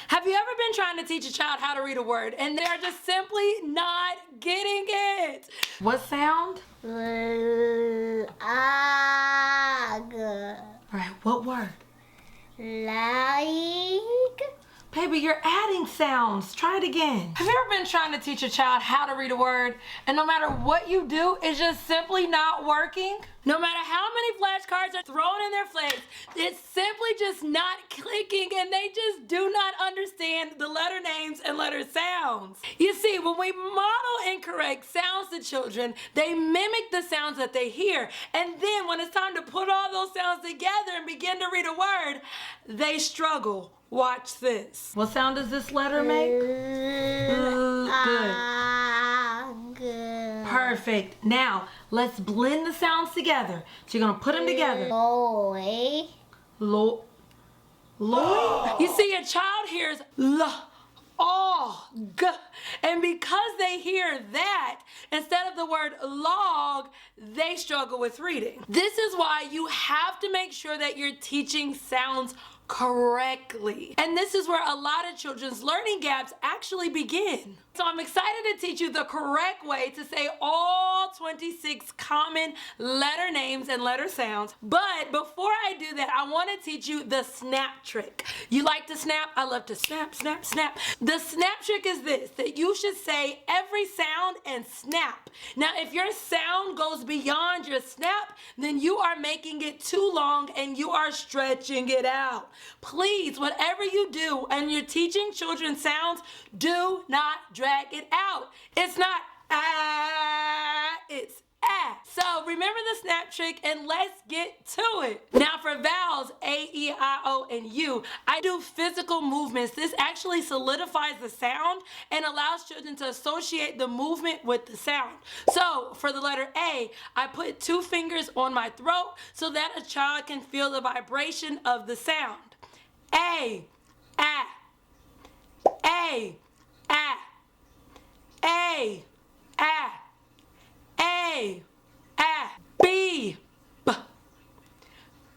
Have you ever been trying to teach a child how to read a word and they're just simply not getting it? What sound? Ag. Alright, what word? Like. Baby, you're adding sounds. Try it again. Have you ever been trying to teach a child how to read a word and no matter what you do, it's just simply not working? No matter how many flashcards are thrown in their face, it's simply just not clicking and they just do not understand the letter names and letter sounds. You see, when we model incorrect sounds to children, they mimic the sounds that they hear. And then when it's time to put all those sounds together and begin to read a word, they struggle. Watch this. What sound does this letter make? Good. Perfect. Now, let's blend the sounds together. So you're going to put them together. Loy. Loy? You see, a child hears l, all, g. And because they hear that, instead of the word log, they struggle with reading. This is why you have to make sure that you're teaching sounds correctly. And this is where a lot of children's learning gaps actually begin. So I'm excited to teach you the correct way to say all 26 common letter names and letter sounds. But before I do that, I want to teach you the snap trick. You like to snap? I love to snap, snap, snap. The snap trick is this, that you should say every sound and snap. Now, if your sound goes beyond your snap, then you are making it too long and you are stretching it out. Please, whatever you do and you're teaching children sounds, do not drag it out. It's not ah, it's ah. So remember the snap trick and let's get to it. Now for vowels, A, E, I, O, and U, I do physical movements. This actually solidifies the sound and allows children to associate the movement with the sound. So for the letter A, I put 2 fingers on my throat so that a child can feel the vibration of the sound. A, ah, A, ah, A, ah, A, ah, B, B,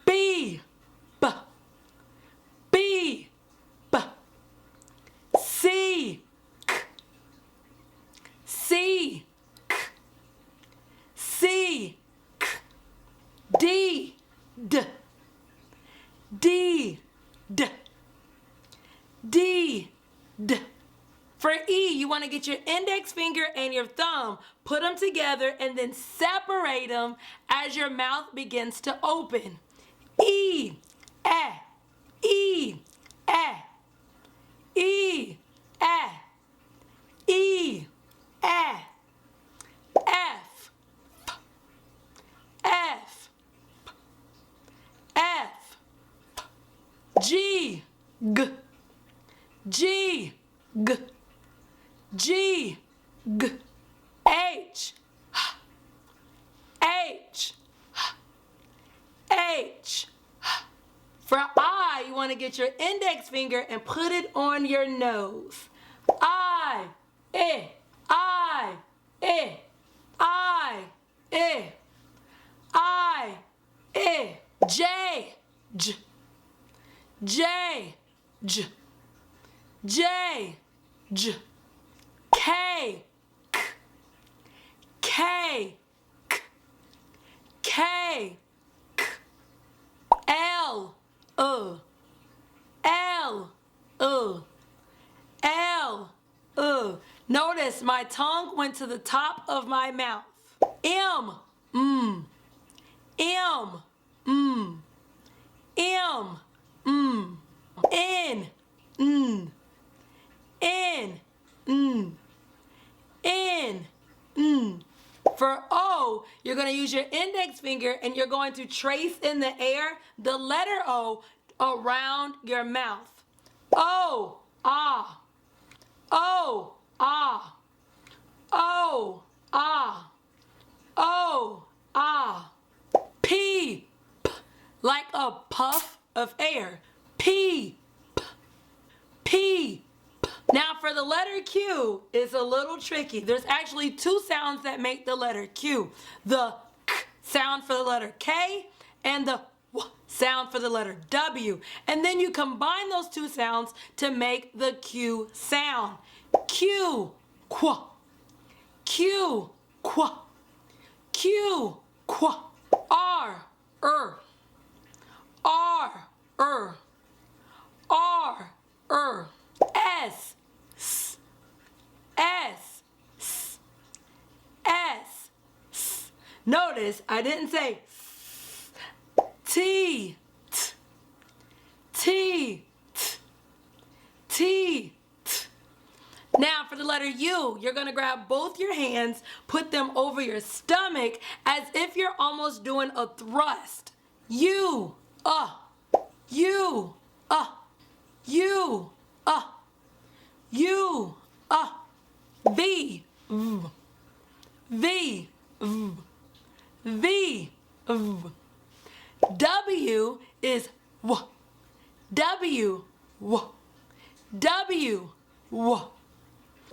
B, B, B, B, C, K, C, K, C, K, D, D, D, D, D, D. For E, you want to get your index finger and your thumb, put them together, and then separate them as your mouth begins to open. E, eh, E, eh, E, eh, E, eh, F, F, F, G, G, G, G, G, G, H, H, H. For I, you want to get your index finger and put it on your nose. I, eh, I, eh, I, eh, I, eh. J, J, J, J, J, J. K, K, K, K, K, K. L, L, L. Notice my tongue went to the top of my mouth. M, M, M, M, N, N, N, N. For O, you're going to use your index finger and you're going to trace in the air the letter O around your mouth. O, ah. O, ah. O, ah. O, ah. P, p, like a puff of air. P, p, P. Now for the letter Q, it's a little tricky. There's actually 2 sounds that make the letter Q. The K sound for the letter K and the sound for the letter W. And then you combine those two sounds to make the Q sound. Q, qua. Q, qua. Q, qua. R, R, R, S, S, S, S, S, S. Notice I didn't say T, T, T, T, T, T. Now for the letter U, you're gonna grab both your hands, put them over your stomach as if you're almost doing a thrust. U, U, U, U, V, V, V, V, V, V. W is W, W, W, W, W.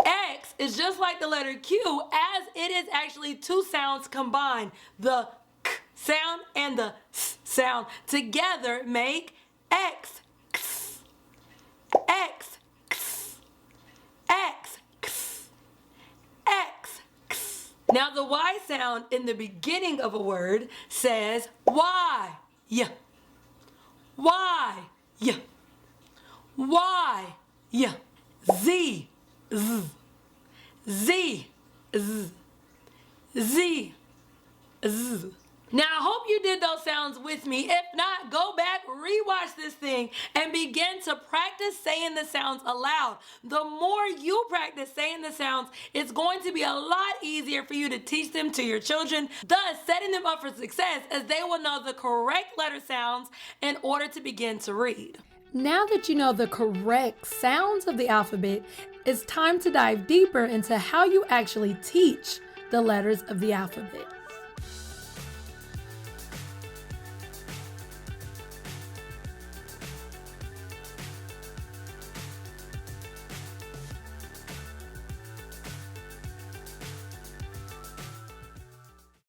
X is just like the letter Q, as it is actually two sounds combined. The K sound and the S sound together make X, X, X, X, X, X, X, X. Now the Y sound in the beginning of a word says Y, Y, Y, Y, Y, Y, Z, Z, Z, Z, Z, Z. Now I hope you did those sounds with me. If not, go back, rewatch this thing, and begin to practice saying the sounds aloud. The more you practice saying the sounds, it's going to be a lot easier for you to teach them to your children, thus setting them up for success as they will know the correct letter sounds in order to begin to read. Now that you know the correct sounds of the alphabet, it's time to dive deeper into how you actually teach the letters of the alphabet.